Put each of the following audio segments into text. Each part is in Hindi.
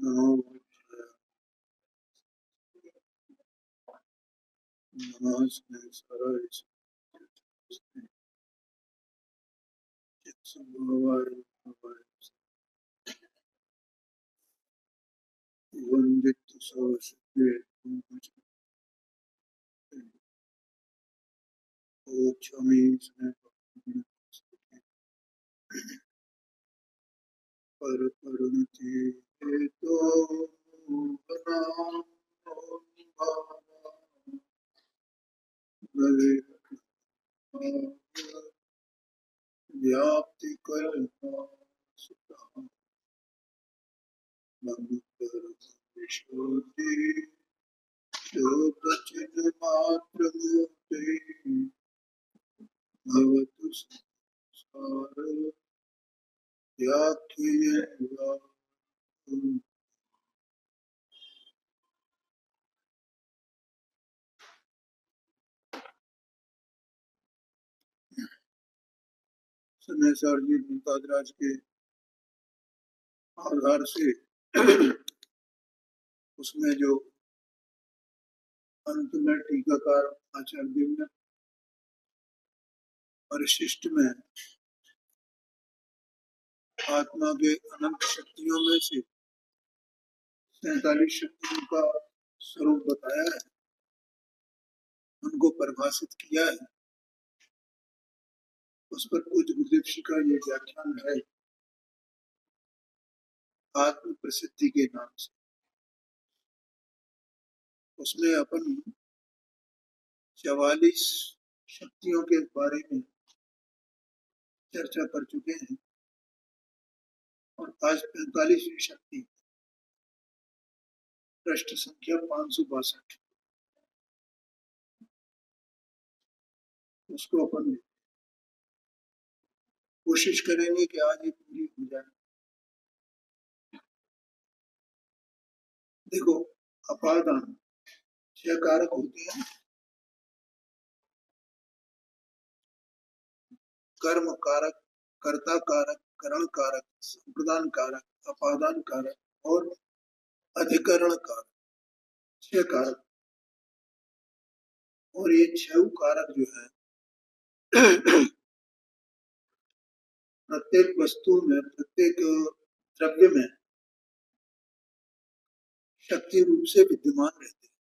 नमो नमस्ते साराय चित्संभवाय वंदित सरस्वती ओछमी पर परिणति हेतो व्याप्ति कल्पना विशोधि शोधचिन्मात्रमूर्ति भवतु संसार व्याख्येय सन्यासार जी मुमताज राज के आधार से उसमें जो अंत में टीकाकार आचार्य ने परिशिष्ट में आत्मा के अनंत शक्तियों में से 47 शक्तियों का स्वरूप बताया है, उनको परिभाषित किया है। उस पर पूज्य गुरुदेव जी का ये व्याख्यान है आत्म प्रसिद्धि के नाम से। उसमें अपन 44 शक्तियों के बारे में चर्चा कर चुके हैं और आज 45वीं शक्ति पृष्ठ संख्या 562 उसको अपन कोशिश करेंगे कि आज ये पूरी हो जाए। देखो, अपादान 6 कारक होते हैं, कर्म कारक, कर्ता कारक, करण कारक, संप्रदान कारक, अपादान कारक और अधिकरण कारक, 6 कारक। और ये 6 कारक जो है प्रत्येक वस्तु में, प्रत्येक द्रव्य में शक्ति रूप से विद्यमान रहते हैं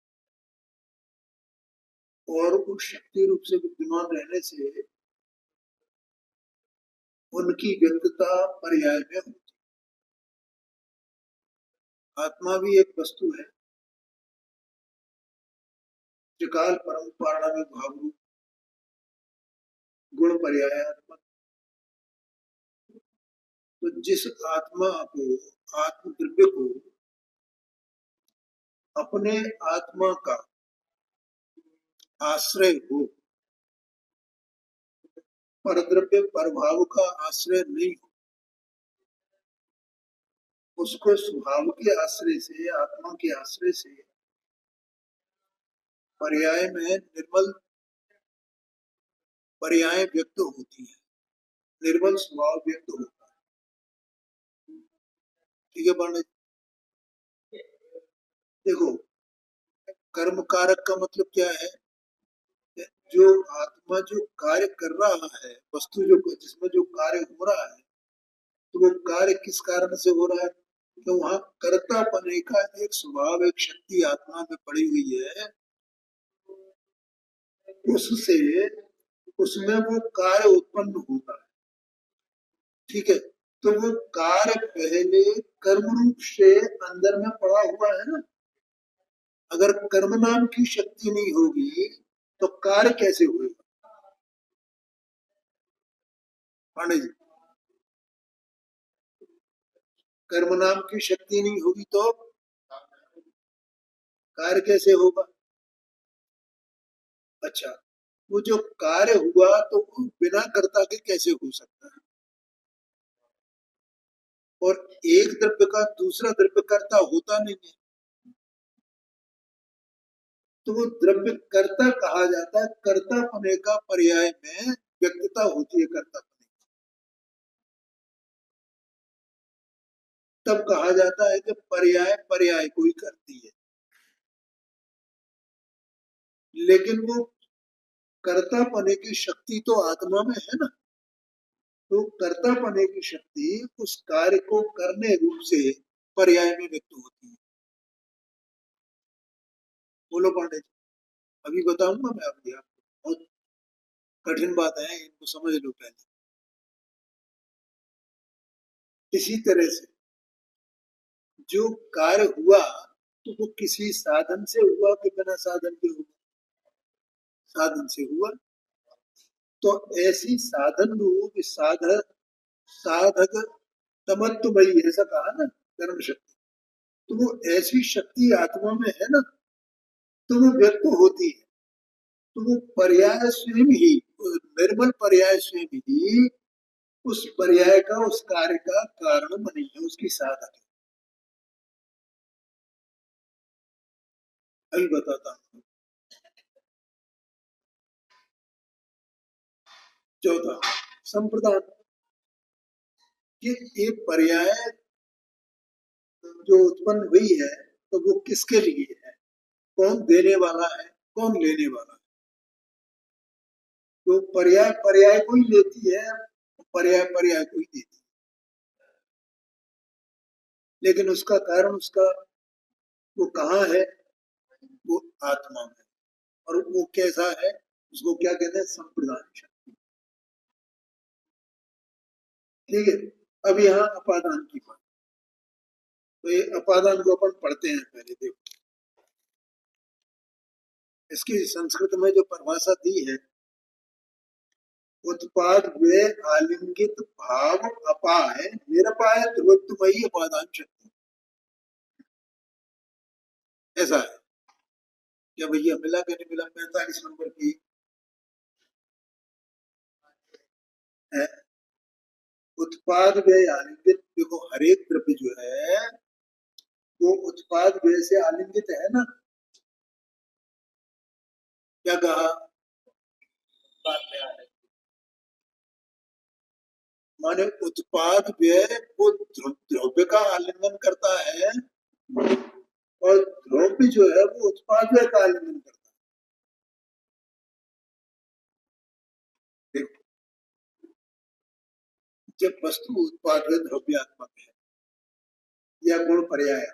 और उस शक्ति रूप से विद्यमान रहने से उनकी व्यक्तता पर्याय में होती है। आत्मा भी एक वस्तु है, त्रिकाल परम्परा में भावरूप गुण पर्यायात्मक। तो जिस आत्मा को, आत्म द्रव्य को अपने आत्मा का आश्रय हो, परद्रव्य प्रभाव का आश्रय नहीं हो, उसको स्वभाव के आश्रय से, आत्मा के आश्रय से पर्याय में निर्मल पर्याय व्यक्त होती है, निर्मल स्वभाव व्यक्त होता है। ठीक है पंडित? देखो, कर्म कारक का मतलब क्या है? जो आत्मा जो कार्य कर रहा है, वस्तु जो जिसमें जो कार्य हो रहा है, तो वो कार्य किस कारण से हो रहा है? तो वहां कर्तापने का एक स्वभाव, एक शक्ति आत्मा में पड़ी हुई है, उससे उसमें वो कार्य उत्पन्न होता है। ठीक है, तो वो कार्य पहले कर्म रूप से अंदर में पड़ा हुआ है ना। अगर कर्म नाम की शक्ति नहीं होगी तो कार्य कैसे होगा पांडे जी? कर्म नाम की शक्ति नहीं होगी तो कार्य कैसे होगा? अच्छा, वो जो कार्य हुआ तो वो बिना कर्ता के कैसे हो सकता है? और एक द्रव्य का दूसरा द्रव्य कर्ता होता नहीं है, तो वो द्रव्य कर्ता कहा जाता है। कर्तापने का पर्याय में व्यक्तता होती है कर्तापने। तब कहा जाता है कि पर्याय पर्याय को ही करती है। लेकिन वो कर्ता पने की शक्ति तो आत्मा में है ना, तो कर्ता पने की शक्ति उस कार्य को करने रूप से पर्याय में व्यक्त होती है। बोलो पांडे जी, अभी बताऊंगा मैं अभी आपको, बहुत कठिन बात है, इनको समझ लो पहले। इसी तरह से जो कार्य हुआ तो वो किसी साधन से हुआ कि बिना साधन के हुआ? साधन से हुआ। तो ऐसी साधन रूप साधक साधक तमत्वमयी, ऐसा कहा ना, कर्म शक्ति, तो वो ऐसी शक्ति आत्मा में है ना, तो वो व्यक्त होती है। तो वो पर्याय स्वयं ही, निर्मल पर्याय स्वयं ही उस पर्याय का, उस कार्य का कारण बनी है, उसकी साधक है। अभी बताता हूँ। चौथा संप्रदान, कि एक पर्याय जो उत्पन्न हुई है तो वो किसके लिए है, कौन देने वाला है, कौन लेने वाला है। तो पर्याय पर्याय को ही लेती है, पर्याय पर्याय को ही देती है, लेकिन उसका कारण, उसका वो कहाँ है, वो आत्मा में। और वो कैसा है, उसको क्या कहते हैं, संप्रदान शक्ति। ठीक है। अब यहाँ अपादान की बात, तो ये अपादान को अपन पढ़ते हैं पहले। देखो इसकी संस्कृत में जो परिभाषा दी है, उत्पाद व्यय आलिंगित भाव अपाय निरपाय ध्रुवत्वमयी अपादान शक्ति, ऐसा है। क्या भैया मिला कि नहीं मिला? 45 नंबर की है। उत्पाद व्यय आलिंगित, देखो हर एक द्रव्य जो है वो उत्पाद व्यय से आलिंगित है ना। क्या कहा? माने उत्पाद व्यय वो द्रव्य का आलिंगन करता है, और द्रव्य जो है वो उत्पाद व्यय का आलिंगन करता है। देखो जब वस्तु उत्पाद व्यय द्रव्यात्मक है या गुण पर्याय,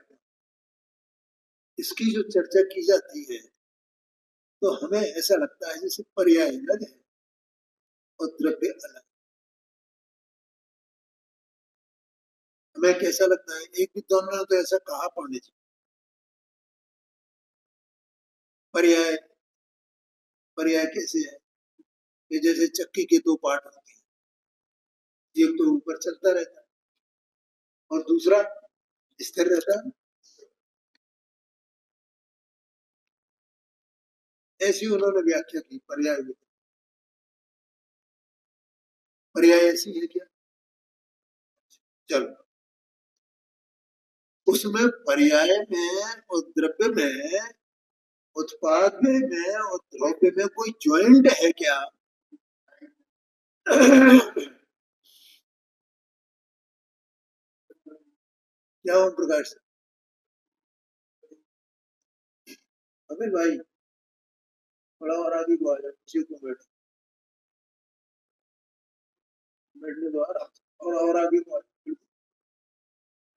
इसकी जो चर्चा की जाती है तो हमें ऐसा लगता है जैसे पर्याय अलग है और द्रव्य अलग। हमें कैसा लगता है, एक विद्वान ने तो ऐसा कहा पांडे जी, पर्याय पर्याय कैसे है कि जैसे चक्की के दो पार्ट होते हैं, एक तो ऊपर चलता रहता है और दूसरा स्थिर रहता है। ऐसी उन्होंने व्याख्या की पर्याय में। पर्याय ऐसी है क्या? चलो, उसमें पर्याय में और द्रव्य में, उत्पाद में और द्रव्य में कोई ज्वाइंट है क्या? क्या ओम प्रकाश? अबे भाई, थोड़ा और आगे को आ जाओ, पीछे क्यों बैठने दो यार, और आगे को आ जाओ।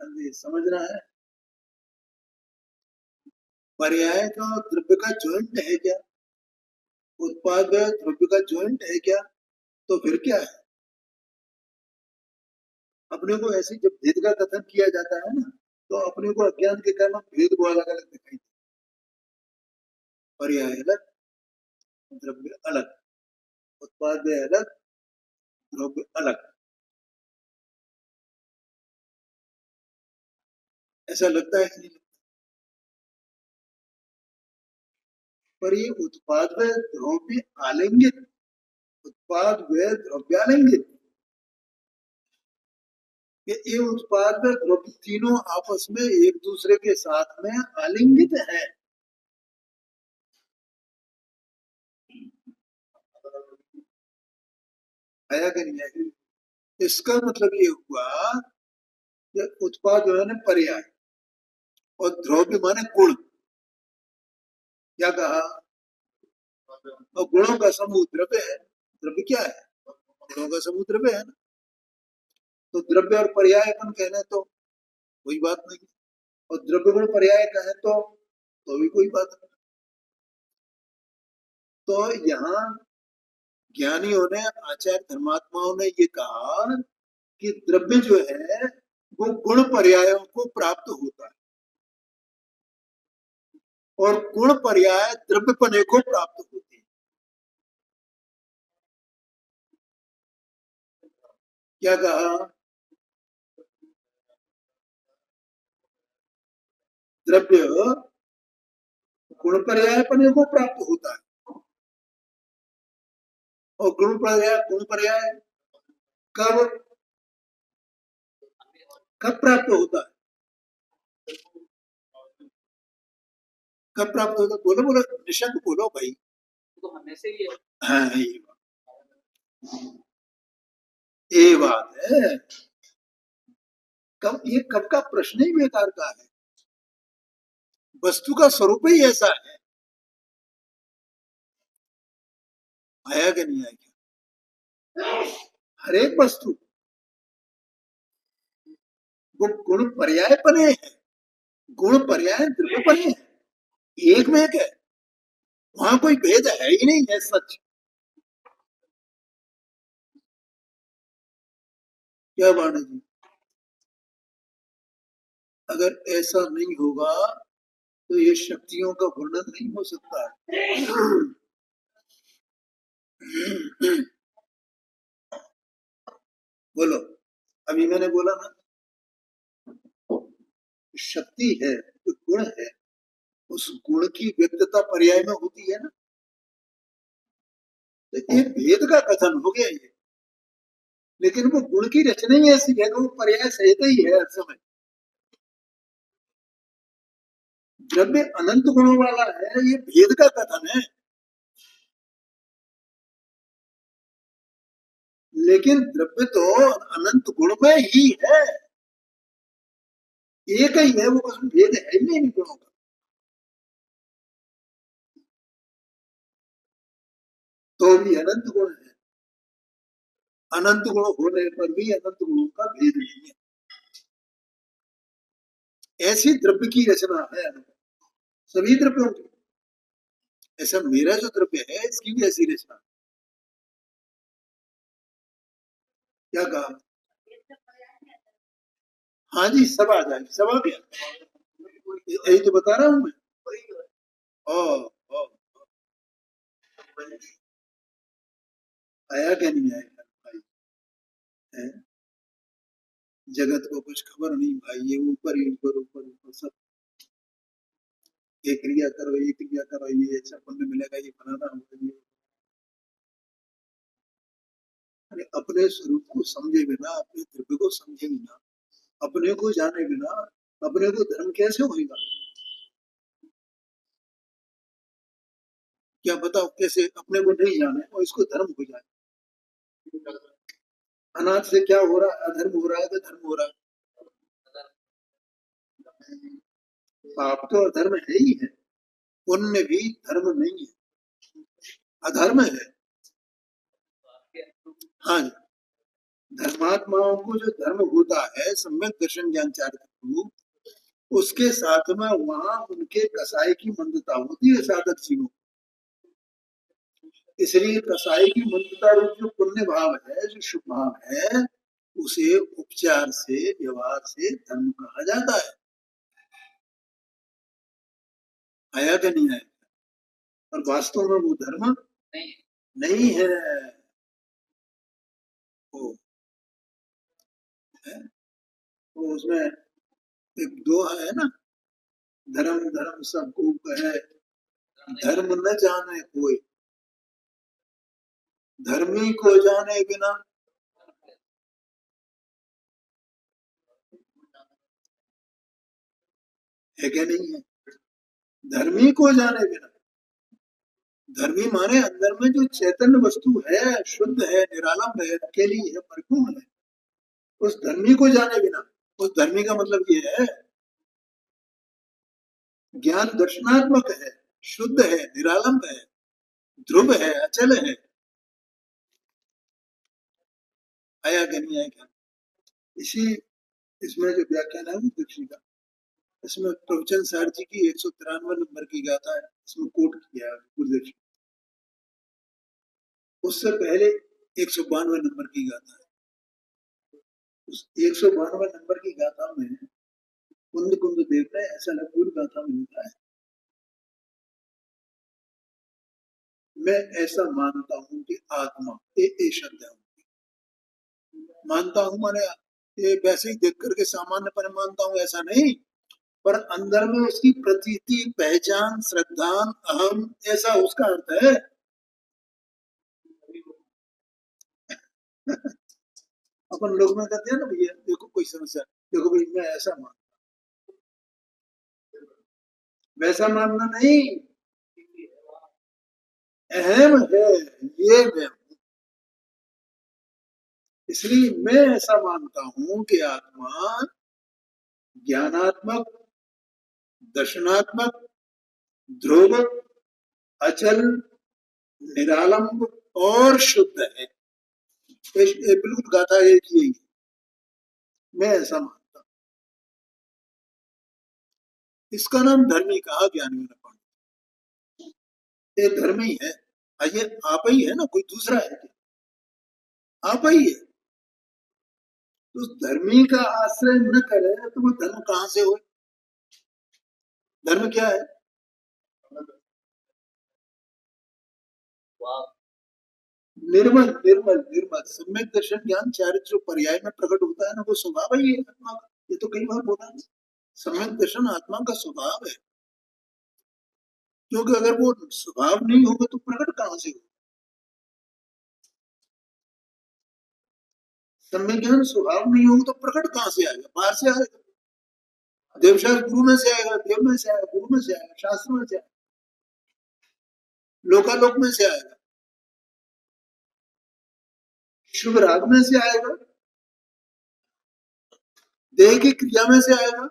हाँ जी, समझ रहा है। पर्याय का और द्रव्य का ज्वाइंट है क्या? उत्पाद में द्रव्य का ज्वाइंट है क्या? तो फिर क्या है? अपने को ऐसे जब भेद का कथन किया जाता है ना, तो अपने को अज्ञान के कारण भेद को अलग अलग दिखाई देता है। पर्याय अलग, द्रव्य अलग, उत्पाद में अलग, द्रव्य अलग, ऐसा लगता है कि नहीं लगता? पर ये उत्पाद व द्रव्य आलिंगित, उत्पाद व द्रव्यालिंगित, ये उत्पाद व द्रव्य तीनों आपस में एक दूसरे के साथ में आलिंगित है। आया कि नहीं आया? इसका मतलब ये हुआ ये उत्पाद जो है ना पर्याय, और द्रव्य माने गुण। क्या कहा? और गुणों का समूह द्रव्य है। द्रव्य क्या है? गुणों का समूह द्रव्य है ना। तो द्रव्य और पर्याय अपन कहने तो कोई बात नहीं, और द्रव्य गुण पर्याय कहे तो भी कोई बात नहीं। तो यहाँ ज्ञानियों ने, आचार्य धर्मात्माओं ने ये कहा कि द्रव्य जो है वो गुण पर्यायों को प्राप्त होता है, और गुण पर्याय द्रव्यपने को प्राप्त होते हैं। क्या कहा? द्रव्य गुण पर्यायपने को प्राप्त होता है, और गुण पर्याय कब कब प्राप्त होता है? कब प्राप्त होता है? बोलो बोलो, निशंक बोलो भाई। तो हमेशा ही है। हाँ, ये बात है। ये कब का प्रश्न ही बेकार का है। वस्तु का स्वरूप ही ऐसा है। आया कि नहीं आया? हर एक वस्तु वो गुण पर्याय पने है, गुण पर्याय द्रव्य पने है, एक में एक है, वहां कोई भेद है ही नहीं है। सच क्या बाणा जी? अगर ऐसा नहीं होगा तो ये शक्तियों का वर्णन नहीं हो सकता है। बोलो, अभी मैंने बोला ना, शक्ति है, जो गुण है, उस गुण की व्यक्तता पर्याय में होती है ना। तो एक भेद का कथन हो गया ये, लेकिन वो गुण की रचना ही ऐसी है कि वो पर्याय सहित ही है हर समय। द्रव्य अनंत गुणों वाला है, ये भेद का कथन है। लेकिन द्रव्य तो अनंत गुण में ही है, एक ही है वो, उसमें भेद है ही नहीं गुणों का। तो भी अनंत गुण है, अनंत गुण होने पर भी अनंत गुणों का भेद नहीं है। ऐसी द्रव्य की रचना है सभी द्रव्यों की। ऐसा मेरा जो द्रव्य है इसकी भी ऐसी रचना। क्या कहा? हाँ जी, सब आ जाएगी, सब आ गया। यही तो बता रहा हूं मैं। ओ, ओ, आया क्या नहीं आया भाई? है? जगत को कुछ खबर नहीं भाई, ये ऊपर ही ऊपर ऊपर ऊपर सब। ये क्रिया करो, ये क्रिया करो, ये अच्छा पुण्य मिलेगा, ये बनाना होगा। अरे अपने स्वरूप को समझे बिना, अपने द्रव्य को समझे बिना, अपने को जाने बिना अपने को धर्म कैसे होगा? क्या बताओ, कैसे अपने को नहीं जाने और इसको धर्म हो जाए? अनाथ से क्या हो रहा है? अधर्म हो रहा है कि धर्म हो रहा है? पाप तो अधर्म है ही है, पुण्य भी धर्म नहीं है, अधर्म है। हाँ जी, धर्मात्माओं को जो धर्म होता है सम्यक दर्शन ज्ञान चारित्र, उसके साथ में वहां उनके कसाई की मंदता होती है साधक जीवों। इसलिए कसाई की मंदता रूप जो पुण्य भाव है, जो शुभ भाव है, उसे उपचार से, व्यवहार से धर्म कहा जाता है। आया कि नहीं आया? और वास्तव में वो धर्म नहीं है। वो है, वो उसमें एक दोहा है ना, धर्म धर्म सबको कहे, धर्म न जाने कोई, धर्मी को जाने बिना। है क्या नहीं है? धर्मी को जाने बिना, धर्मी माने अंदर में जो चैतन्य वस्तु है, शुद्ध है, निरालंब है, अकेली है, परिपूर्ण है, उस धर्मी को जाने बिना उस धर्मी का मतलब ये है, ज्ञान दर्शनात्मक है, शुद्ध है, निरालंब है, ध्रुव है, अचल है। आया कि नहीं आया? क्या इसी इसमें जो व्याख्यान है गुरुदेव का, इसमें प्रवचन सार जी की 193 नंबर की गाथा है, इसमें कोट किया गुरुदेव जी। उससे पहले 192 नंबर की गाथा है। उस 192 नंबर की गाथा में कुंद कुंद देवता है, ऐसा पूरी गाथा में लिखा है, मैं ऐसा मानता हूं कि आत्मा ये शब्द है, मानता हूं माने ये वैसे ही देख करके सामान्य पर मानता हूं ऐसा नहीं, पर अंदर में उसकी प्रतीति, पहचान, श्रद्धान, अहम, ऐसा उसका अर्थ है। अपन लोग में कहते हैं ना भैया, देखो कोई समस्या, देखो भाई मैं ऐसा मान, वैसा मानना नहीं, अहम है ये मैं, इसलिए मैं ऐसा मानता हूं कि आत्मा ज्ञानात्मक, दर्शनात्मक, ध्रुव, अचल, निरालंब और शुद्ध है। बिल्कुल गाथा एक ही, मैं ऐसा मानता हूं। इसका नाम धर्मी कहा ज्ञानियों ने पांडित, ये धर्मी है। ये आप ही है ना, कोई दूसरा है क्या? आप ही है। तो धर्मी का आश्रय न करे तो वो धर्म कहां से हो? धर्म क्या है? निर्मल निर्मल निर्मल सम्यक दर्शन ज्ञान चारित्र जो पर्याय में प्रकट होता है ना, वो स्वभाव ही है आत्मा का। ये तो कई बार बोला है, सम्यक दर्शन आत्मा का स्वभाव है। क्योंकि अगर वो स्वभाव नहीं होगा तो प्रकट कहां से होगा? सम्यक ज्ञान स्वभाव नहीं होगा तो प्रकट कहां से आएगा? बाहर से आएगा। देवशास्त्र गुरु में से आएगा, देव में से आएगा, गुरु में से आएगा, शास्त्र में से आएगा, लोकालोक में से आएगा, शुभ राग में से आएगा, देह की क्रिया में से आएगा,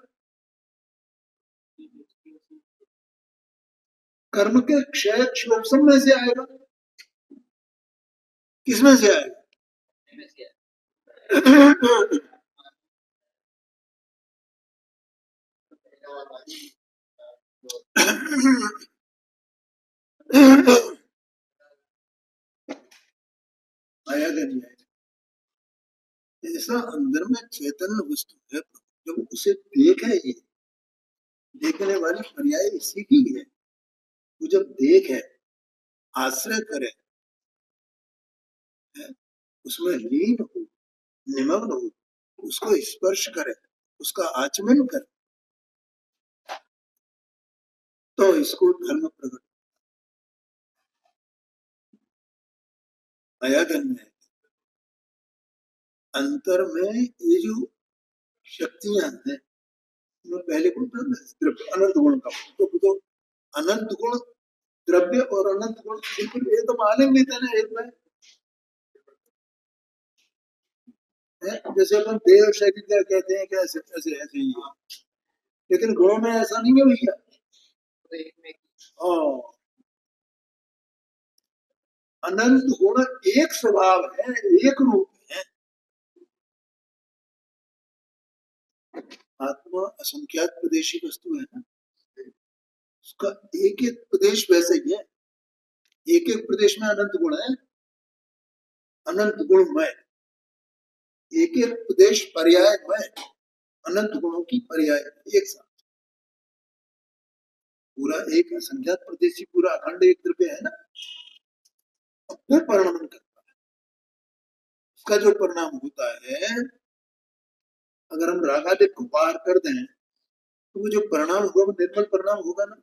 कर्म के क्षय क्षोभसम में से आएगा, किसमें से आएगा? आया कि नहीं आया? ऐसा अंदर में चैतन्य वस्तु है, जब उसे देखे, ये देखने वाली पर्याय इसी की है। वो जब देखे, आश्रय करे, उसमें लीन हो, निमग्न हो, उसको स्पर्श करे, उसका आचमन करे, तो इसको धर्म प्रकट आया जन्म है। अंतर में ये जो शक्तियां हैं, मैं पहले को अनंत गुण का तो अनंत गुण, द्रव्य और अनंत गुण बिल्कुल एकदम आलिंगित है ना, एक में है। जैसे अपन देह और शरीर का कहते हैं कि ऐसे ऐसे ऐसे ही है, लेकिन गुणों में ऐसा नहीं है भैया। अनंत गुण एक स्वभाव है, एक रूप है। आत्मा असंख्यात प्रदेशी वस्तु है ना, उसका एक एक प्रदेश वैसे ही है, एक एक प्रदेश में अनंत गुण है, अनंत गुणमय, एक एक प्रदेश पर्यायमय, अनंत गुणों की पर्याय एक साथ, पूरा एक असंख्यात प्रदेशी, पूरा अखंड एक द्रव्य है ना। वो परिणाम करता है, उसका जो परिणाम होता है, अगर हम रागादिक को पार कर दें तो वो जो परिणाम होगा वो निर्मल परिणाम होगा ना।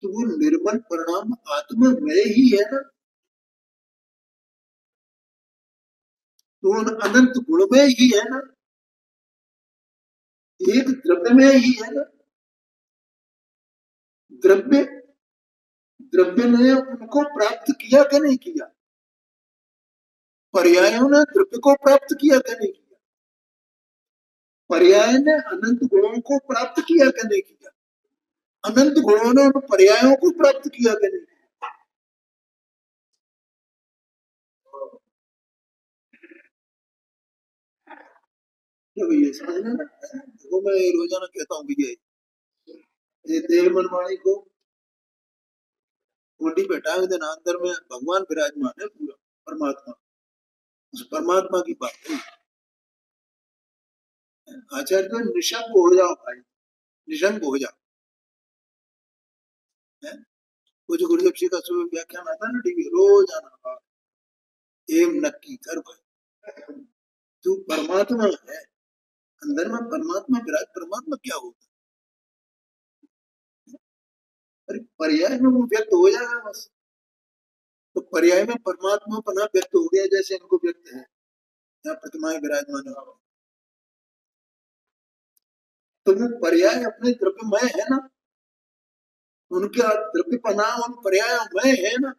तो वो निर्मल परिणाम आत्मा में ही है ना, तो वो अनंत गुण में ही है ना, एक द्रव्य में ही है ना। द्रव्य द्रव्य ने उनको प्राप्त किया कि नहीं किया? पर्यायों ने द्रव्य को प्राप्त किया कि नहीं किया? पर्याय ने अनंत गुणों को प्राप्त किया कि नहीं किया? अनंत गुणों ने उन पर्यायों को प्राप्त किया कि नहीं? क्या भैया समझ में ना? देखो मैं रोजाना कहता हूँ भैया, ये देह मनवाणी को कोटी बैठा देना, अंदर में भगवान विराजमान है पूरा, परमात्मा। उस परमात्मा की बात है। आचार्य तो निशंक हो जाओ भाई, निशंक हो जाओ। कुछ गुरुदेव जी का सुबह व्याख्यान आता है ना टीवी, रोज आना, एम नक्की कर भाई, तू परमात्मा है, अंदर में परमात्मा विराज। परमात्मा क्या होता है? अरे पर्याय में वो व्यक्त हो जाएगा बस। तो पर्याय में परमात्मा पना व्यक्त हो गया, जैसे इनको व्यक्त है यहाँ प्रतिमाएं विराजमान है। तो वो पर्याय अपने द्रव्यमय है ना, उनका द्रव्यपना उन पर्यायमय है ना,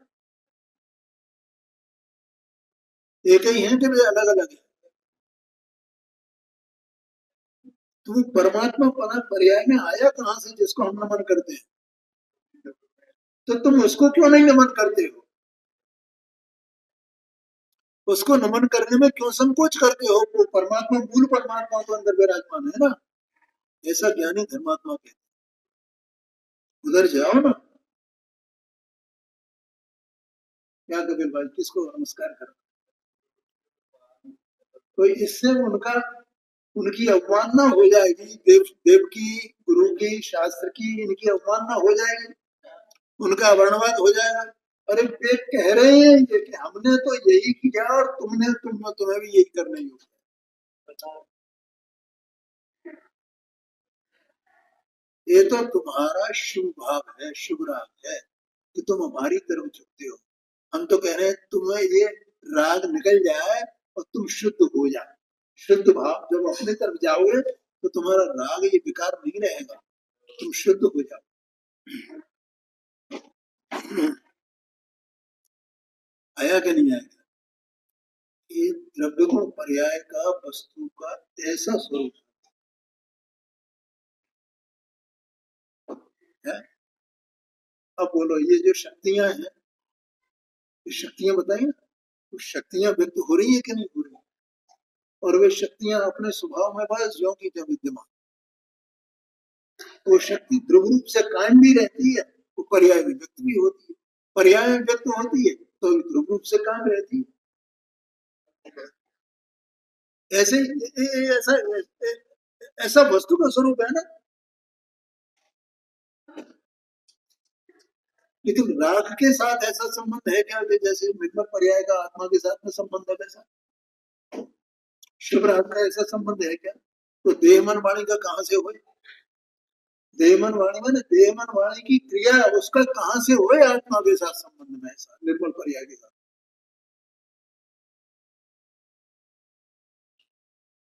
एक ही है कि वे अलग अलग है? तो वो परमात्मा पना पर्याय में आया कहां से, जिसको हम नमन करते हैं? तो तुम उसको क्यों नहीं नमन करते हो? उसको नमन करने में क्यों संकोच करते हो? वो परमात्मा, मूल परमात्मा तो अंदर विराजमान है ना। ऐसा ज्ञानी धर्मात्मा कहते, उधर जाओ ना। क्या कबीर भाई, किसको नमस्कार कर? तो इससे उनका, उनकी अवमानना हो जाएगी, देव देव की, गुरु की, शास्त्र की, इनकी अवमानना हो जाएगी, उनका वर्णवाद हो जाएगा। अरे वे कह रहे हैं ये कि हमने तो यही किया और तुम्हें भी यही करना ही होगा। ये तो तुम्हारा शुभ भाव है, शुभ राग है कि तुम हमारी तरफ झुकते हो। हम तो कह रहे हैं तुम्हें ये राग निकल जाए और तुम शुद्ध हो जाए। शुद्ध भाव जब अपनी तरफ जाओगे तो तुम्हारा राग ये विकार नहीं रहेगा, तुम शुद्ध हो जाओ। आया कि नहीं आया? ये द्रव्य गुण पर्याय का वस्तु का ऐसा स्वरूप है। अब बोलो, ये जो शक्तियां हैं, ये शक्तियां बताइए, तो शक्तियां व्यक्त हो रही है कि नहीं हो रही? और वे शक्तियां अपने स्वभाव में बस ज्यों की त्यों विद्यमान। वो शक्ति ध्रुव रूप से कायम भी रहती है, वो पर्याय में व्यक्त भी होती है। पर्याय में व्यक्त होती है तो ध्रुव रूप से कायम रहती है। ऐसे ऐसा ऐसा वस्तु का स्वरूप है ना। लेकिन राग के साथ ऐसा संबंध है क्या कि जैसे निर्मल पर्याय का आत्मा के साथ में संबंध है वैसा? शुभ राग का ऐसा संबंध है क्या? तो देह मन वाणी का कहां से हो? देह मन वाणी में ना, देह मन वाणी की क्रिया उसका कहां से हो आत्मा के साथ संबंध में, ऐसा निर्मल पर्याय के साथ?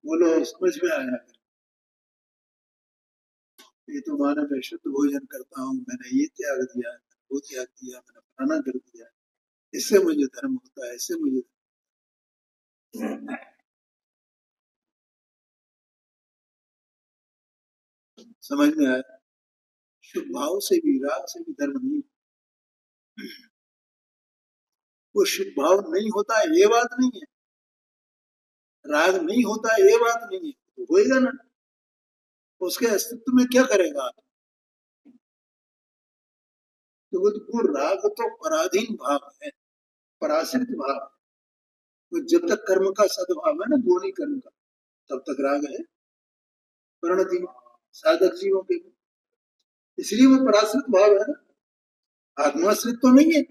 बोलो समझ में आया? ये तो माना मैं शुद्ध भोजन करता हूँ, मैंने ये त्याग दिया, वो त्याग दिया, मैंने फलाना कर दिया, इससे मुझे धर्म होता है, इससे मुझे समझ में आया? शुभ भाव से भी, राग से भी धर्म नहीं। वो शुभ भाव नहीं होता है ये बात नहीं है, राग नहीं होता है ये बात नहीं है, तो होएगा ना। उसके अस्तित्व में क्या करेगा? तो वो राग तो पराधीन भाव है, पराश्रित भाव। तो जब तक कर्म का सद्भाव है ना, गुणी कर्म का, तब तक राग है। परिणति साधक जीवों के, इसलिए वो पराश्रित भाव है ना, आत्माश्रित तो नहीं है।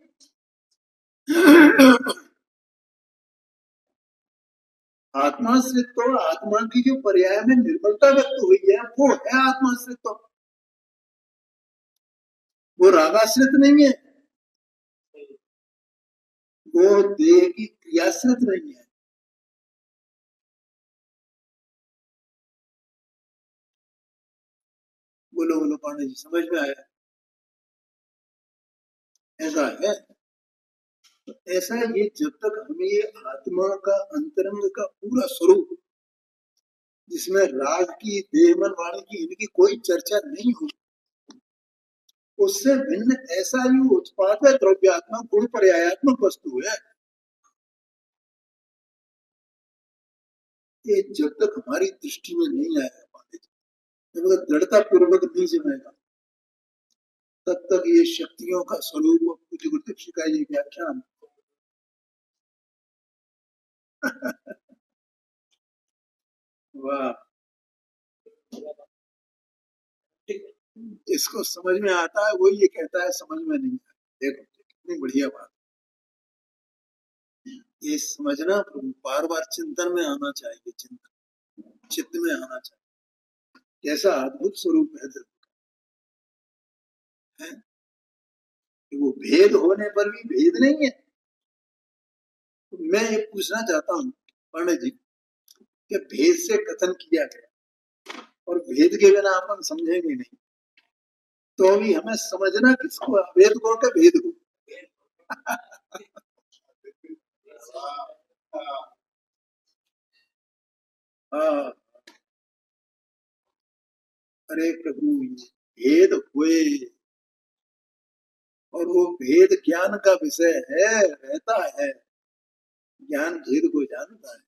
आत्माश्रित तो आत्मा की जो पर्याय में निर्मलता व्यक्त हुई है वो है आत्माश्रित। तो वो रागाश्रित नहीं है, वो देह की क्रियाश्रित नहीं है। बोलो बोलो पांडे जी, समझ में आया? ऐसा है। तो ऐसा ये जब तक हमें ये आत्मा का अंतरंग का पूरा स्वरूप जिसमें राग की, देह मन वाणी की, इनकी कोई चर्चा नहीं हो, उससे भिन्न ऐसा ही उत्पाद है द्रव्यात्मक गुण पर्यायात्मक वस्तु है। ये जब तक हमारी दृष्टि में नहीं आएगा पांडे जी, जब तक दृढ़ता पूर्वक नहीं जमेगा, तब तक ये शक्तियों का स्वरूप कुछ का ये व्याख्यान वाह, इसको समझ में आता है वही ये कहता है समझ में नहीं आता। देखो कितनी बढ़िया बात, ये समझना बार बार चिंतन में आना चाहिए, चिंतन चित्त में आना चाहिए, कैसा अद्भुत स्वरूप है धर्म का, है कि वो भेद होने पर भी भेद नहीं है। तो मैं ये पूछना चाहता हूँ पंडित जी कि भेद से कथन किया गया और भेद के बिना अपन समझेंगे नहीं, तो अभी हमें समझना किसको, अभेद को क्या भेद को? हाँ, अरे प्रभु, भेद हुए और वो भेद ज्ञान का विषय है, रहता है, ज्ञान भेद को जानता है।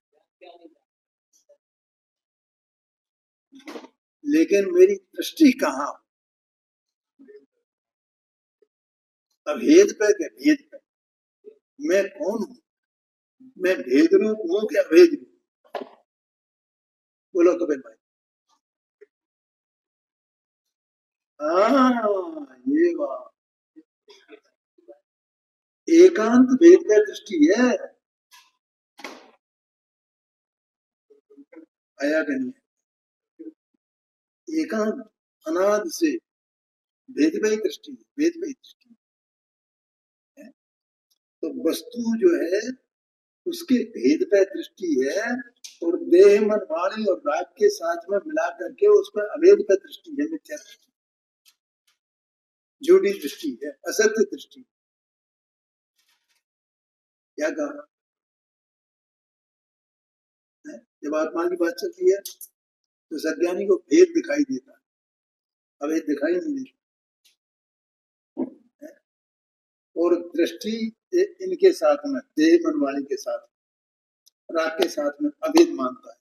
लेकिन मेरी दृष्टि कहाँ, अभेद पे के भेद पे? मैं कौन हूँ? मैं भेद रूप हूँ क्या भेद रूप? बोलो तो भाई। हाँ, ये बात एकांत भेद का दृष्टि है, आया कि नहीं? एकांत अनाद से भेद में ही दृष्टि है, भेद में ही दृष्टि है। तो वस्तु जो है उसके भेद पे दृष्टि है, और देह मन वाणी और राग के साथ में मिला करके उस पर अभेद पे दृष्टि है, मिथ्या दृष्टि, झूठी दृष्टि है, असत्य दृष्टि। क्या कहा है? जब आत्मा की बात चलती है तो सज्ञानी को भेद दिखाई देता है, अभेद दिखाई नहीं देता है। और दृष्टि इनके साथ में, देह मन वाणी के साथ, राग के साथ में अभेद मानता है।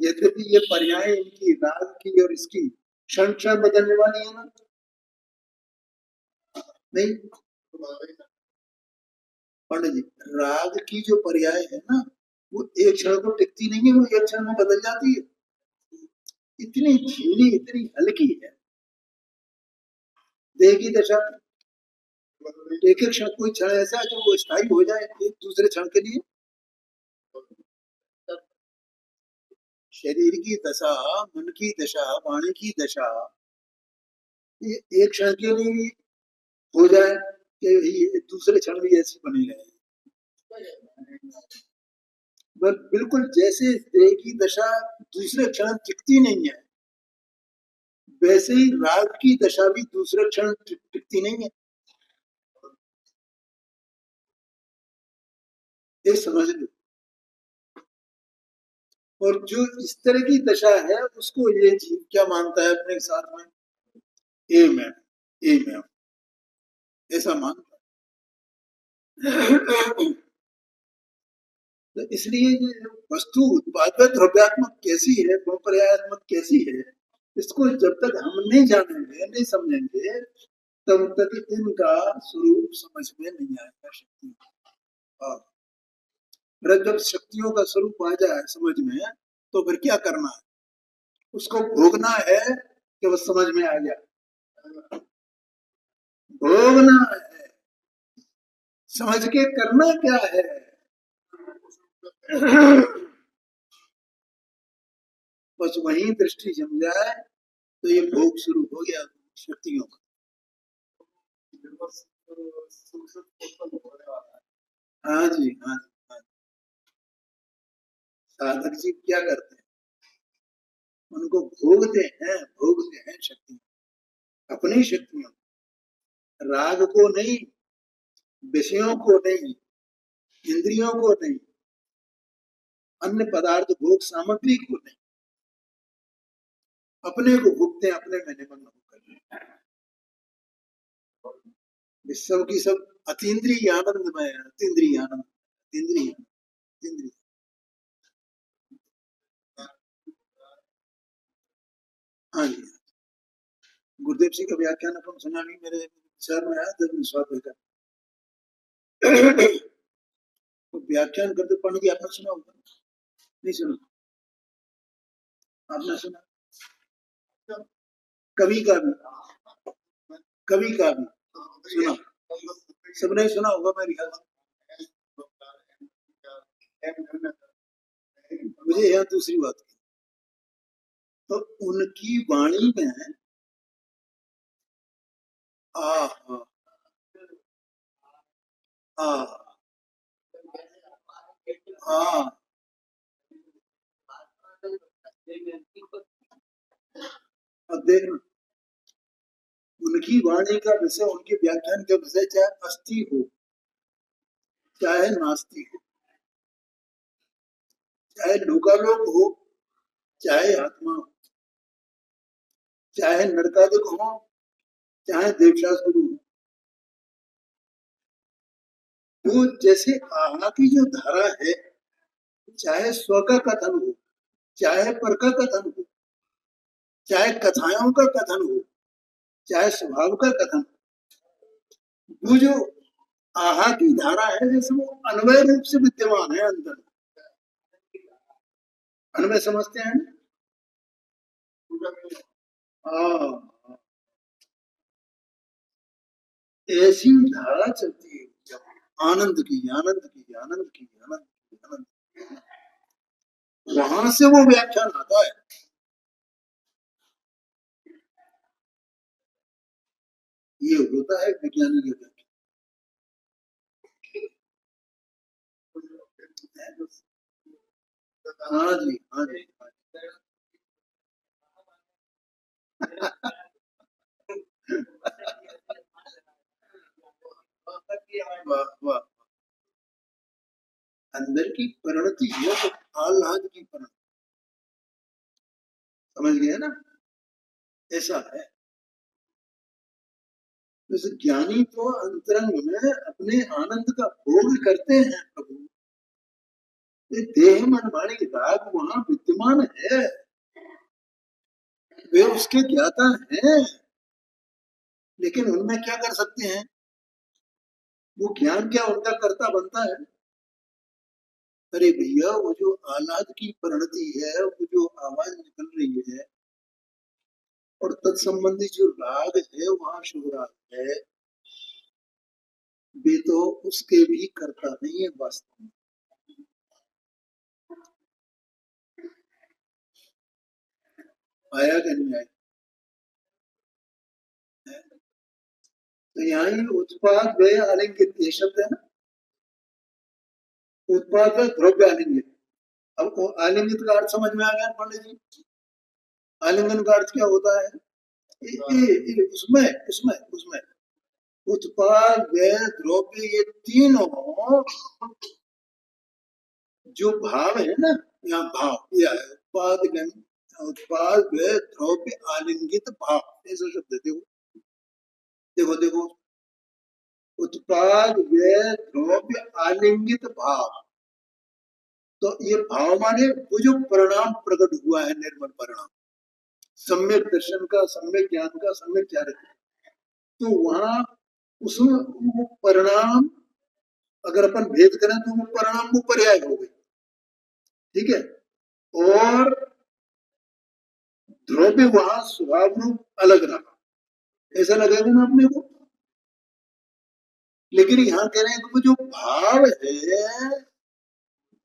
यद्यपि ये पर्याय इनकी, राग की और इसकी, क्षण क्षण बदलने वाली है ना, नहीं पंडित जी? राग की जो पर्याय है ना, वो एक क्षण को टिकती नहीं है, वो एक क्षण में बदल जाती है, इतनी झीली, इतनी हल्की है। देह की दशा एक एक क्षण, कोई क्षण ऐसा है जो वो स्थायी हो जाए एक दूसरे क्षण के लिए। शरीर की दशा, मन की दशा, वाणी की दशा, ये एक क्षण के लिए भी हो जाए कि ये दूसरे क्षण भी ऐसी बनी रहे, बस बिल्कुल जैसे देह की दशा दूसरे क्षण टिकती नहीं है, वैसे ही राग की दशा भी दूसरे क्षण टिकती नहीं है। ये समझ लो। और जो इस तरह की दशा है उसको ये जीव क्या मानता है अपने साथ में, ए मैं, ए मैं, ऐसा मानता है। तो इसलिए ये वस्तु उत्पाद द्रव्यात्मक कैसी है, पर्यायात्मक कैसी है, इसको जब तक हम नहीं जानेंगे, नहीं समझेंगे, तब तक इनका स्वरूप समझ में नहीं आएगा शक्ति। और जब शक्तियों का स्वरूप आ जाए समझ में, तो फिर क्या करना है? उसको भोगना है कि वो समझ में आ गया? भोगना है। समझ के करना क्या है? बस वही दृष्टि जम जाए तो ये भोग शुरू हो गया शक्तियों का। हाँ जी, हाँ जी, हाँ। साधक जी क्या करते हैं? उनको भोगते हैं शक्ति, अपनी शक्तियों, राग को नहीं, विषयों को नहीं, इंद्रियों को नहीं, अन्य पदार्थ भोग सामग्री को नहीं, अपने को भोगते हैं, अपने में निमग्न होकर। विश्व की सब अतीन्द्रिय आनंदमय है, अतीन्द्रिय आनंद, इंद्रिय इंद्रिय। हाँ जी, गुरुदेव जी का व्याख्यान अपन सुना नहीं, मेरे शहर में आया जब निस्वाद लेकर तो व्याख्यान करते पंडित जी आपने सुना होगा, नहीं सुना? आपने सुना? कवि का भी, कवि का भी सुना, सबने सुना होगा मेरी ख्याल। मुझे यहाँ दूसरी बात की, तो उनकी वाणी में आ आ आ अब देखना, उनकी वाणी का विषय, उनके व्याख्यान का विषय चाहे अस्थि हो, चाहे नास्ति हो, चाहे लोकालोक हो, चाहे आत्मा हो, चाहे नरकादिक हो, चाहे देवशास्त्र हो, वो जैसे आहा की जो धारा है, चाहे स्व का कथन हो, चाहे पर का कथन हो, चाहे कथाओं का कथन हो, चाहे स्वभाव का कथन हो, वो जो आहा की धारा है, जैसे वो अन्वय रूप से विद्यमान है अंदर। अन्वय समझते हैं? ऐसी धारा चलती है जब आनंद की, आनंद की, आनंद की, आनंद की, आनंद की, वहां से वो व्याख्यान आता है। ये होता है विज्ञानी के व्याख्यान। हाँ जी, हाँ जी, वाह वाह, अंदर की परिणति है तो आह्लाद की परिणति, समझ गए ना? ऐसा है। जैसे ज्ञानी तो अंतरंग में अपने आनंद का भोग करते हैं प्रभु, ये देह मन वाणी राग वहां विद्यमान है, वे उसके ज्ञाता हैं, लेकिन उनमें क्या कर सकते हैं? वो ज्ञान क्या उनका कर्ता बनता है? अरे भैया, वो जो आह्लाद की परिणति है, वो जो आवाज निकल रही है और तत्संबंधी जो राग है, वहां शुभ राग है, वे तो उसके भी कर्ता नहीं है वास्तव में। आया कि नहीं आया? तो यहाँ ही उत्पाद व्यय आलिंगित ये शब्द है ना, उत्पाद है द्रव्य आलिंगित। अब आलिंगित का अर्थ समझ में आ गया पंडित जी? आलिंगन का अर्थ क्या होता है? उसमें उसमें उसमें उत्पाद व्यय द्रव्य, ये तीनों जो भाव है ना, यहाँ भाव यह है उत्पाद, उत्पाद व्यय द्रव्य आलिंगित भाव, ऐसा शब्द है। देखो देखो देखो, उत्पाद व्यय द्रव्य आलिंगित भाव, तो ये भाव माने वो जो परिणाम प्रकट हुआ है, निर्मल परिणाम, सम्यक दर्शन का, सम्यक ज्ञान का, सम्यक चारित्र, तो वहां उसमें वो परिणाम, अगर अपन भेद करें तो वो परिणाम वो पर्याय हो गए, ठीक है? और द्रव्य वहां स्वभाव रूप अलग रहा, ऐसा लगेगा ना अपने को? लेकिन यहाँ कह रहे हैं कि वो जो भाव है,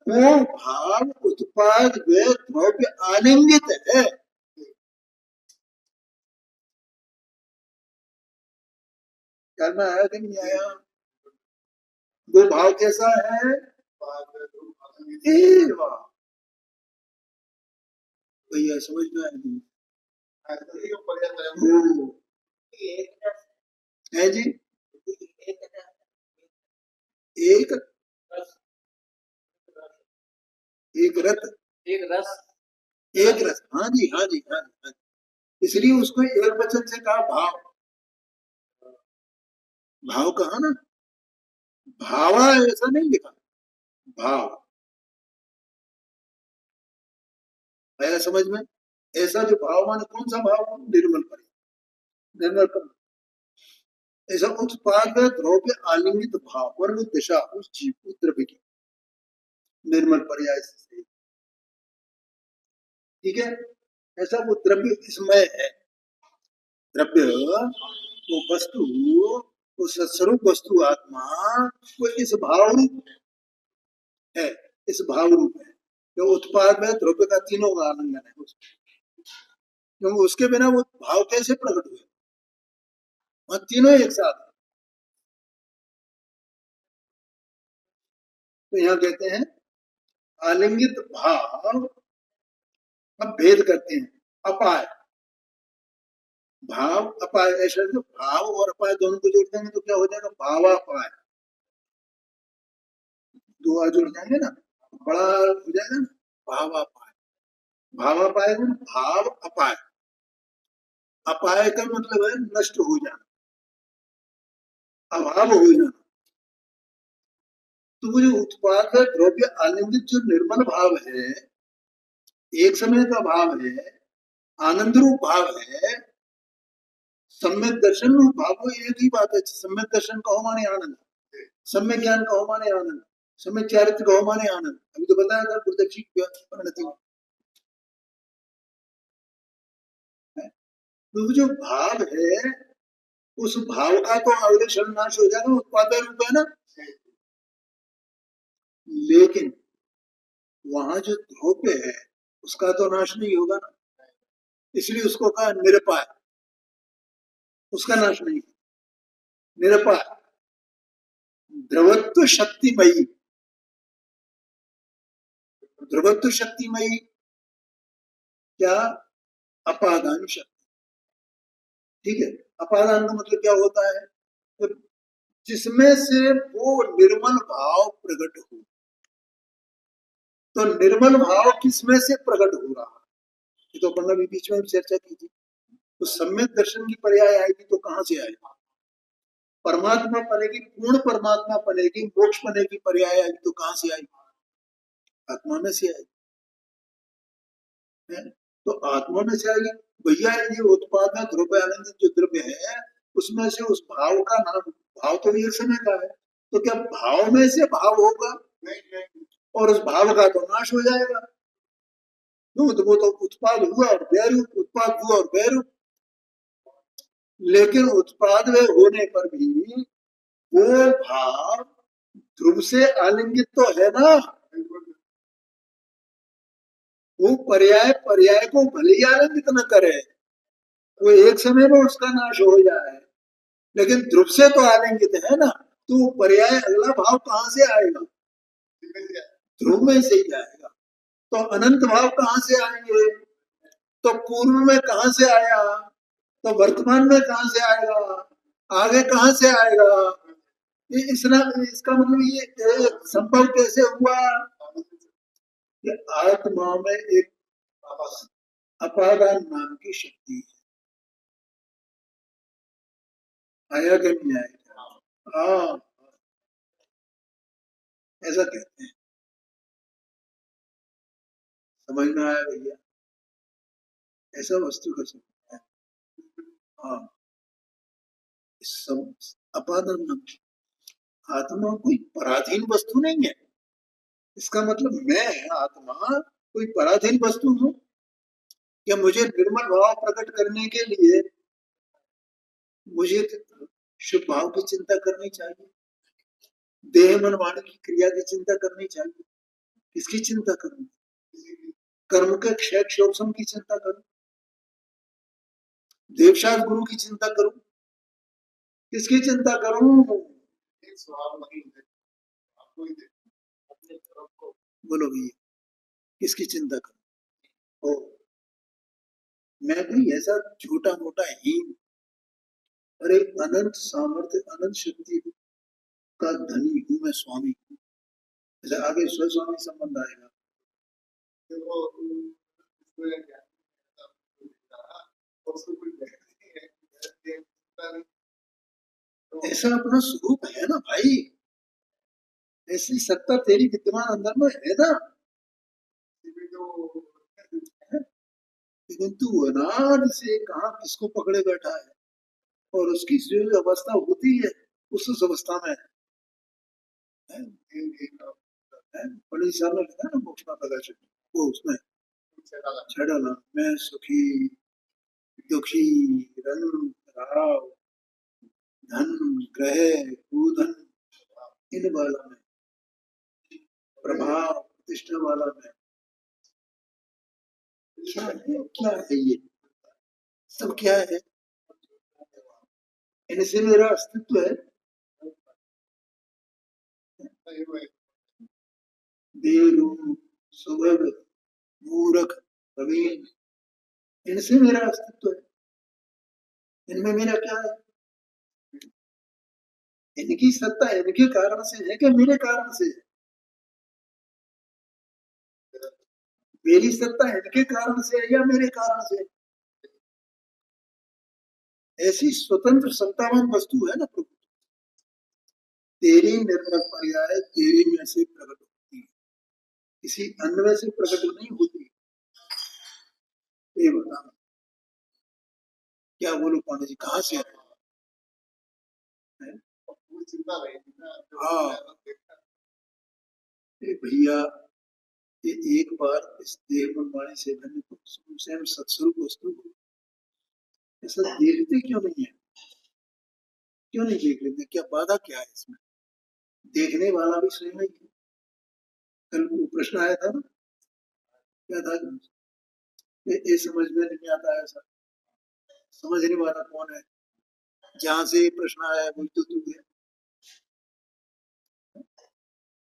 वो भाव उत्पाद व्यय द्रव्य आलिंगित है। करना आया कि नहीं आया? वो भाव कैसा है? भैया समझ में आया नहीं? है जी, एक एक रथ, एक रस, एक रस, हाँ जी हाँ जी हाँ जी हाँ जी। इसलिए उसको एक वचन से कहा भाव। भाव कहा ना, भावा ऐसा नहीं लिखा, भाव। आया समझ में? ऐसा जो भाव माने कौन सा भाव? निर्मल पर, निर्मल पर। ऐसा उत्पाद द्रव्य आलिंगित भाव पर वो दिशा उस जीव उस द्रव्य की, निर्मल पर्याय से। ठीक है, ऐसा वो द्रव्य इसमय है। द्रव्य वो वस्तु, वो सत्स्वरूप वस्तु आत्मा, वो इस भाव रूप है, इस भाव रूप है। जो उत्पाद में द्रव्य का तीनों का आलिंगन है उसमें। क्योंकि उसके बिना वो भाव कैसे प्रकट हुए? वहां तीनों एक साथ है। तो यहाँ कहते हैं आलिंगित भाव। अब भेद करते हैं, अपाय भाव अपाय। ऐसा तो भाव और अपाय दोनों को जोड़ देंगे तो क्या हो जाएगा? भावापाय। दो आ जुड़ जाएंगे ना, बड़ा हो जाएगा ना, भावापाय। भावापाय को भाव अपाय। अपाय का मतलब है नष्ट हो जाना, अभाव हो जाना। तो वो जो उत्पाद द्रव्य आनंदित जो निर्मल भाव है, एक समय का भाव है, आनंद रूप भाव है, सम्यक दर्शन रूप भाव। वो एक ही बात है। सम्यक दर्शन कहो माने आनंद, सम्यक ज्ञान कहो माने आनंद, सम्यक चारित्र कहो माने आनंद। अभी तो बताया था गुरुदक्षी परिणति में। तो जो भाव है, उस भाव का तो अवलेषण नाश हो जाएगा, उत्पाद रूप है ना। लेकिन वहां जो द्रव्य है उसका तो नाश नहीं होगा ना, इसलिए उसको कहा निरपाय। उसका नाश नहीं, निरपाय। ध्रुवत्व शक्तिमयी, ध्रुवत्व शक्तिमयी क्या? अपादान शक्ति। ठीक है, अपादान का मतलब क्या होता है? तो जिसमें से वो निर्मल भाव प्रकट हो। तो निर्मल भाव किसमें से प्रकट हो रहा है? ये तो अपन ने बीच में चर्चा की थी। तो सम्यक दर्शन की पर्याय आएगी तो कहां से आएगा? परमात्मा पनेगी, पूर्ण परमात्मा पनेगी, मोक्ष पने की पर्याय आएगी तो कहां से आएगी? आत्मा में से आएगी। तो आत्मा में से आएगी। भैया ये उत्पाद द्रव्य आनंद जो द्रव्य है, उसमें से उस भाव का नाम, भाव तो एक समय का है, तो क्या भाव में से भाव होगा? और उस भाव का तो नाश हो जाएगा। तो वो तो उत्पाद हुआ और बेरूप, उत्पाद हुआ और बेरूप। लेकिन उत्पाद में होने पर भी वो भाव ध्रुव से आलिंगित तो है ना। वो पर्याय पर्याय को भले ही आलिंगित न करे, वो एक समय में उसका नाश हो जाए, लेकिन ध्रुव से तो आलिंगित है ना। तो पर्याय अगला भाव कहां से आएगा? ध्रुव में से ही आएगा। तो अनंत भाव कहां से आएंगे? तो पूर्व में कहां से आया? तो वर्तमान में कहां से आएगा? आगे कहां से आएगा? इसका मतलब ये संभव कैसे हुआ कि आत्मा में एक अपादान नाम की शक्ति है। आया कि नहीं आया? हाँ, ऐसा कहते हैं। समझ में आया भैया? ऐसा वस्तु का स्वरूप है। हाँ, सब अपादान नाम की आत्मा कोई पराधीन वस्तु नहीं है। इसका मतलब मैं आत्मा कोई पराधीन वस्तु हूं क्या? मुझे निर्मल भाव प्रकट करने के लिए मुझे शुभ भाव की चिंता करनी चाहिए, देह मन वाणी की क्रिया की चिंता करनी चाहिए। किसकी चिंता करूं? कर्म के क्षय क्षोभम की चिंता करूं, देवशास्त्र गुरु की चिंता करूं, किसकी चिंता करूं? बोलो भैया, किसकी चिंता करूं? ओ, मैं कोई ऐसा छोटा मोटा हीन, अरे अनंत सामर्थ्य अनंत शक्ति का धनी हूं मैं, स्वामी हूं। आगे स्वस्वामी संबंध आएगा। ऐसा अपना स्वरूप है ना भाई, ऐसी सत्ता तेरी विद्यमान अंदर में है ना। लेकिन तू अनाद से कहाँ किसको पकड़े बैठा है, और उसकी जो अवस्था होती है उस अवस्था में है। बड़ी सामने लिखा ना मोक्ष का प्रदर्शन, वो उसमें छड़ना मैं सुखी दुखी रंग राव धन ग्रह भूधन इन वाला में, प्रभाव प्रतिष्ठा वाला में, क्या है ये सब क्या है, इनसे मेरा अस्तित्व है। देव सुभग मूर्ख प्रवीण, इनसे मेरा अस्तित्व है, इनमें मेरा क्या है, इनकी सत्ता इनके कारण से है कि मेरे कारण से है, मेरी सत्ता इनके कारण से है या मेरे कारण से। ऐसी स्वतंत्र सत्तावान वस्तु है ना प्रभु, तेरी निर्मल पर्याय तेरे में से प्रकट होती है, किसी अन्य में से प्रकट नहीं होती। ये बता क्या बोलो पांडे जी, कहाँ से आए? हाँ भैया, ये एक बार इस देह मनमानी से धन्य को स्वयं सत्स्वरूप वस्तु को ऐसा देखते क्यों नहीं है, क्यों नहीं देख लेते, क्या बाधा क्या है इसमें, देखने वाला भी स्वयं ही है। कल वो प्रश्न आया था ना, क्या था, ये समझ में नहीं आता है, ऐसा समझने वाला कौन है, जहां से ये प्रश्न आया है वही तो तू है।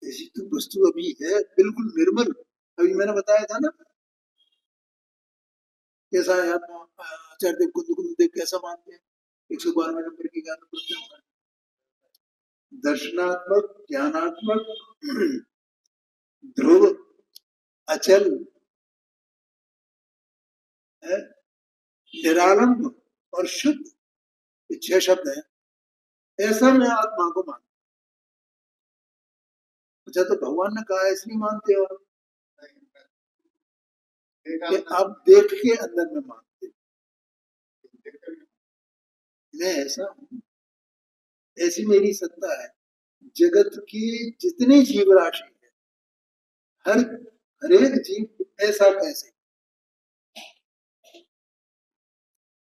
ऐसी तो वस्तु अभी है बिल्कुल निर्मल, अभी मैंने बताया था ना कैसा है आत्मा, आचार्य देव कुंद कुंद देव कैसा मानते हैं, 112वें नंबर की गान दर्शनात्मक ज्ञानात्मक ध्रुव अचल है, निरालंब और शुद्ध, ये 6 शब्द है, ऐसा मैं आत्मा को मानता। अच्छा तो भगवान ने कहा इसलिए मानते हो कि आप देख के अंदर में मानते, मैं ऐसा हूं, ऐसी मेरी सत्ता है। जगत की जितनी जीव राशि है, हर हरेक जीव ऐसा कैसे,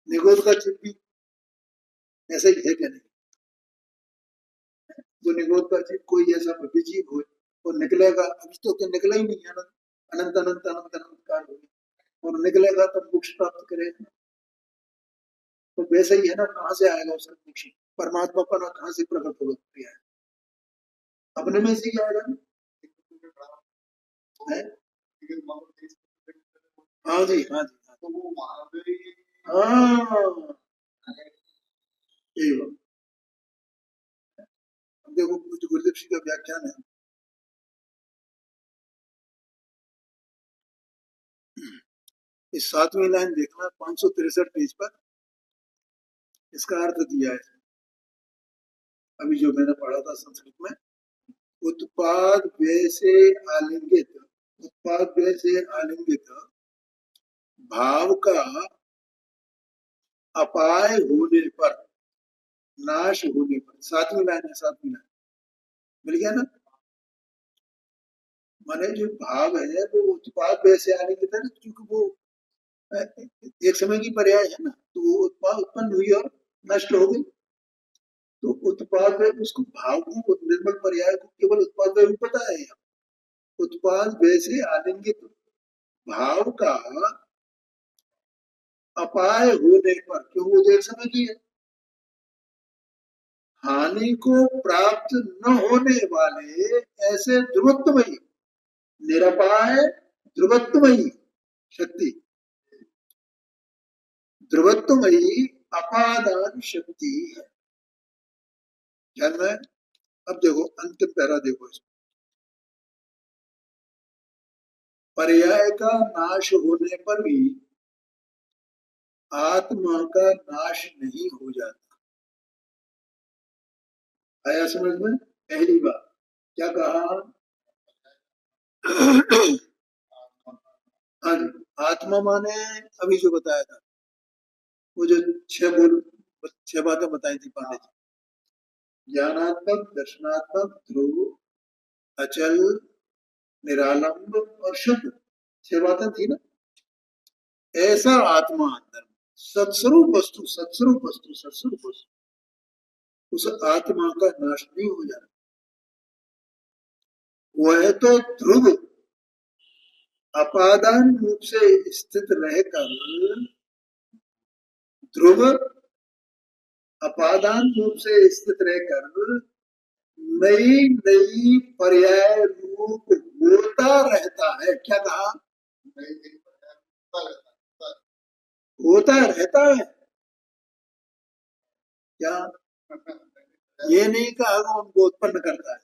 निगोद का जीव भी ऐसा ही है क्या नहीं, जो निगोद का जीव कोई ऐसा जीव हो और निकलेगा, अभी तो निकला ही नहीं है, अनंत अनंत अनंत अनंत काल हो, और निकलेगा तो मोक्ष प्राप्त करेगा, तो वैसे ही है ना, कहाँ से आएगा उसका मोक्ष, परमात्मा पर कहाँ से प्रकट होगा, क्रिया है अपने में से ही आएगा ना है? हाँ जी हाँ जी हाँ, एवं देखो गुरुदेव जी का व्याख्यान है, इस 7वीं लाइन देखना 563 पेज पर, इसका अर्थ दिया है अभी जो मैंने पढ़ा था संस्कृत में, उत्पाद व्यय से आलिंगित, उत्पाद व्यय से आलिंगित भाव का अपाय होने पर, नाश होने पर, 7वीं लाइन है, 7वीं लाइन मिल गया ना, माने जो भाव है वो उत्पाद व्यय से आलिंगित है ना, क्योंकि वो एक समय की पर्याय है ना, तो वो उत्पाद उत्पन्न हुई और नष्ट हो गई, तो उत्पाद व्यय उसको भाव को निर्मल पर्याय को केवल उत्पाद व्यय रूप पता है, उत्पाद व्यय से आलिंगित भाव का अपाय होने पर, क्यों वो देर समय की है, हानि को प्राप्त न होने वाले ऐसे ध्रुवत्वमयी, निरपाय ध्रुवत्वमयी शक्ति, ध्रुवत्वमयी अपादान शक्ति है, ध्यान में। अब देखो अंतिम पैरा देखो इसमें, पर्याय का नाश होने पर भी आत्मा का नाश नहीं हो जाता। आया समझ में? पहली बात क्या कहा? हाँ जी, आत्मा माने अभी जो बताया था, वो जो छह बातें बताई थी पांडे जी। ज्ञानात्मक, दर्शनात्मक, ध्रुव, अचल, निरालंब और शुद्ध, छह बातें थी ना। ऐसा आत्मा अंदर सत्स्वरूप वस्तु, सत्स्वरूप वस्तु, सत्स्वरूप वस्तु, उस आत्मा का नाश नहीं हो जाता। वह तो ध्रुव अपादान रूप से स्थित रहकर, ध्रुव अपादान रूप से स्थित रहकर नई नई पर्याय रूप होता रहता है। क्या कहा? होता रहता है। क्या ये नहीं कहा कि उनको उत्पन्न करता है,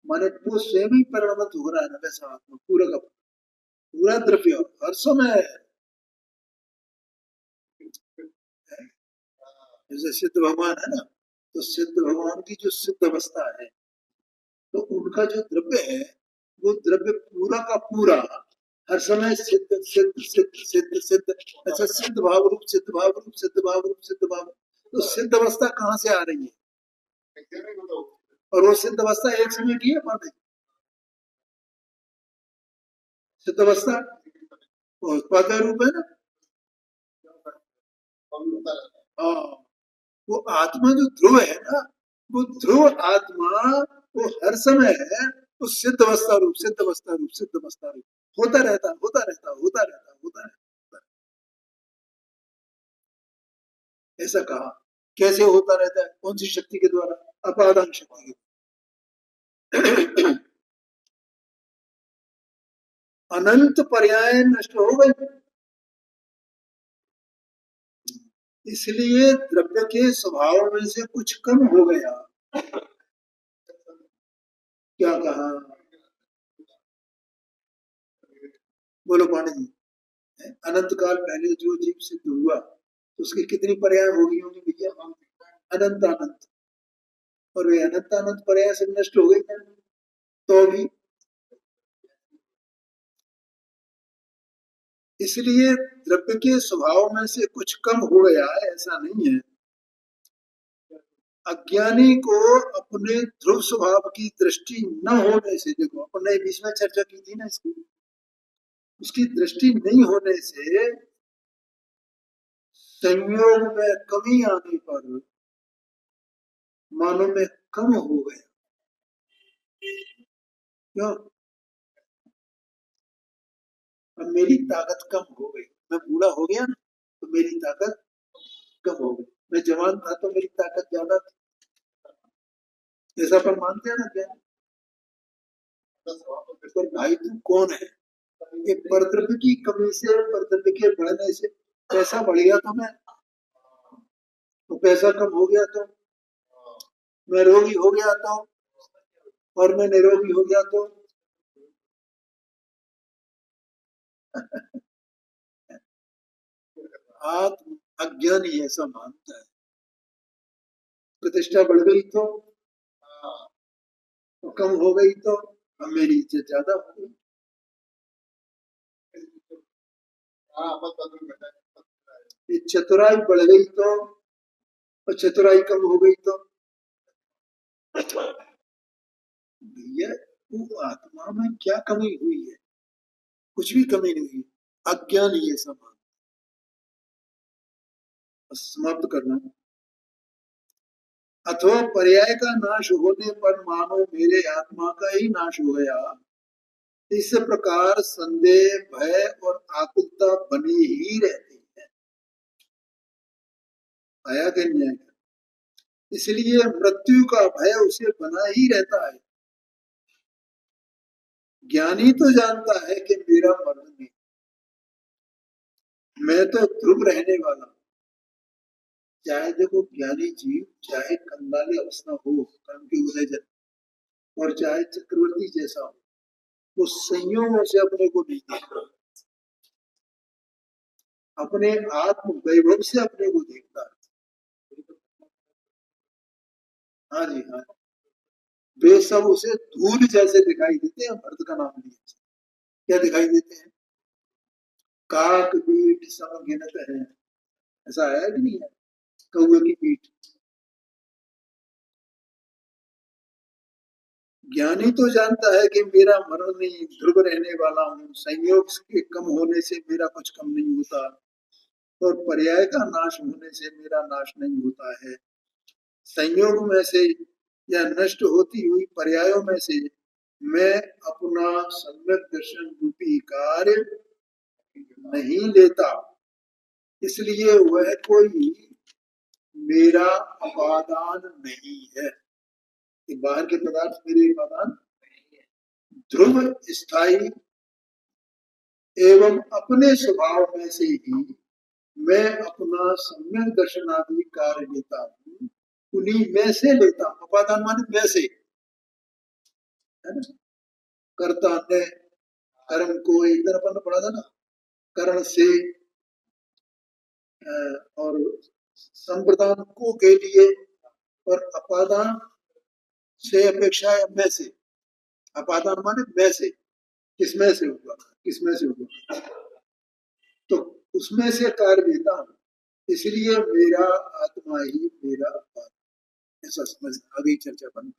माने वो स्वयं ही परिणमित हो रहा है ना, वैसा आत्मा पूरा का पूरा द्रव्य हर समय। जैसे सिद्ध भगवान है ना, तो सिद्ध भगवान की जो सिद्ध अवस्था है, तो उनका जो द्रव्य है, वो द्रव्य पूरा का पूरा हर समय सिद्ध सिद्ध सिद्ध सिद्ध सिद्ध, ऐसा सिद्ध भाव रूप, सिद्ध भाव रूप, सिद्ध भाव रूप, सिद्ध भाव। तो सिद्ध अवस्था कहाँ से आ रही है? और वो सिद्ध अवस्था एक समय की है पांडे, सिद्ध अवस्था उत्पाद रूप है ना। हाँ, वो आत्मा जो ध्रुव है ना, वो ध्रुव आत्मा वो हर समय है, वो सिद्ध अवस्था रूप, सिद्ध अवस्था रूप, सिद्ध अवस्था रूप होता रहता, होता रहता, होता रहता, होता रहता। ऐसा कहा। कैसे होता रहता है? कौन सी शक्ति के द्वारा? अपादान शक्ति के। अनंत पर्याय नष्ट हो गए, इसलिए द्रव्य के स्वभाव में से कुछ कम हो गया। क्या कहा? बोलो पांडे जी। अनंत काल पहले जो जीव सिद्ध हुआ, तो उसकी कितनी पर्याय होगी होंगी भैया? अनंत अनंत। और वे अनंत अनंत पर्याय सब नष्ट हो गई ना, तो भी इसलिए द्रव्य के स्वभाव में से कुछ कम हो गया है, ऐसा नहीं है। अज्ञानी को अपने ध्रुव स्वभाव की दृष्टि न होने से, देखो अपन ने बीच में चर्चा की थी ना इसकी, उसकी दृष्टि नहीं होने से संयोग में कमी आने पर मानो में कम हो गया। क्यों? अब मेरी ताकत कम हो गई, मैं बूढ़ा हो गया ना, तो मेरी ताकत कम हो गई। मैं जवान था तो मेरी ताकत ज्यादा थी, ऐसा पर मानते हैं ना क्या? पर भाई तू कौन है? ये परद्रव्य की कमी से, परद्रव्य के बढ़ने से पैसा बढ़ गया तो तो पैसा कम हो गया तो मैं रोगी हो गया तो, और मैं निरोगी हो गया तो आत्म अज्ञानी ऐसा मानता है। प्रतिष्ठा बढ़ गई तो कम हो गई तो मेरी इज्जत ज्यादा हो गई। चतुराई बढ़ गई तो, और चतुराई कम हो गई तो भैया वो आत्मा में क्या कमी हुई है? कुछ भी कमी नहीं हुई। अज्ञान ये सब समाप्त करना। अथवा पर्याय का नाश होने पर मानो मेरे आत्मा का ही नाश हो गया, इस प्रकार संदेह, भय और आकुलता बनी ही रहती है। आया कि नहीं आया? इसलिए मृत्यु का भय उसे बना ही रहता है। ज्ञानी तो जानता है कि मेरा मरण नहीं, मैं तो ध्रुव रहने वाला हूं। चाहे देखो ज्ञानी जीव चाहे कंगाली अवस्था हो, कर्म के उदय जन, और चाहे चक्रवर्ती जैसा हो, वो संयोगों से अपने को नहीं देखता, अपने आत्म वैभव से अपने को देखता है। हाँ जी हाँ, वे सब उसे धूल जैसे दिखाई देते हैं। मर्द का नाम लिए क्या दिखाई देते हैं? काक पीठ सम गिनत है, ऐसा है कि नहीं है? कौए की पीठ। ज्ञानी तो जानता है कि मेरा मरण नहीं, ध्रुव रहने वाला हूँ, संयोग के कम होने से मेरा कुछ कम नहीं होता, और पर्याय का नाश होने से मेरा नाश नहीं होता है। संयोग में से या नष्ट होती हुई पर्यायों में से मैं अपना सम्यक दर्शन रूपी कार्य नहीं लेता, इसलिए वह कोई मेरा उपादान नहीं है। कि बाहर के पदार्थ मेरे उपादान, ध्रुव स्थायी एवं अपने स्वभाव में से ही मैं अपना सम्यक दर्शनादि कार्य लेता हूँ, उन्हीं में से लेता हूँ। उपादान माने में से, है ना? कर्ता ने कर्म को एक दिन अपन ने पढ़ा था ना, करण से, और संप्रदान को के लिए, और अपादान से अपेक्षा में से। अपादान माने में से, किसमें से होगा, किसमें से होगा, तो उसमें से कार्य लेता हूँ, इसलिए मेरा आत्मा ही मेरा अपादान। ऐसा समझ, आगे चर्चा बन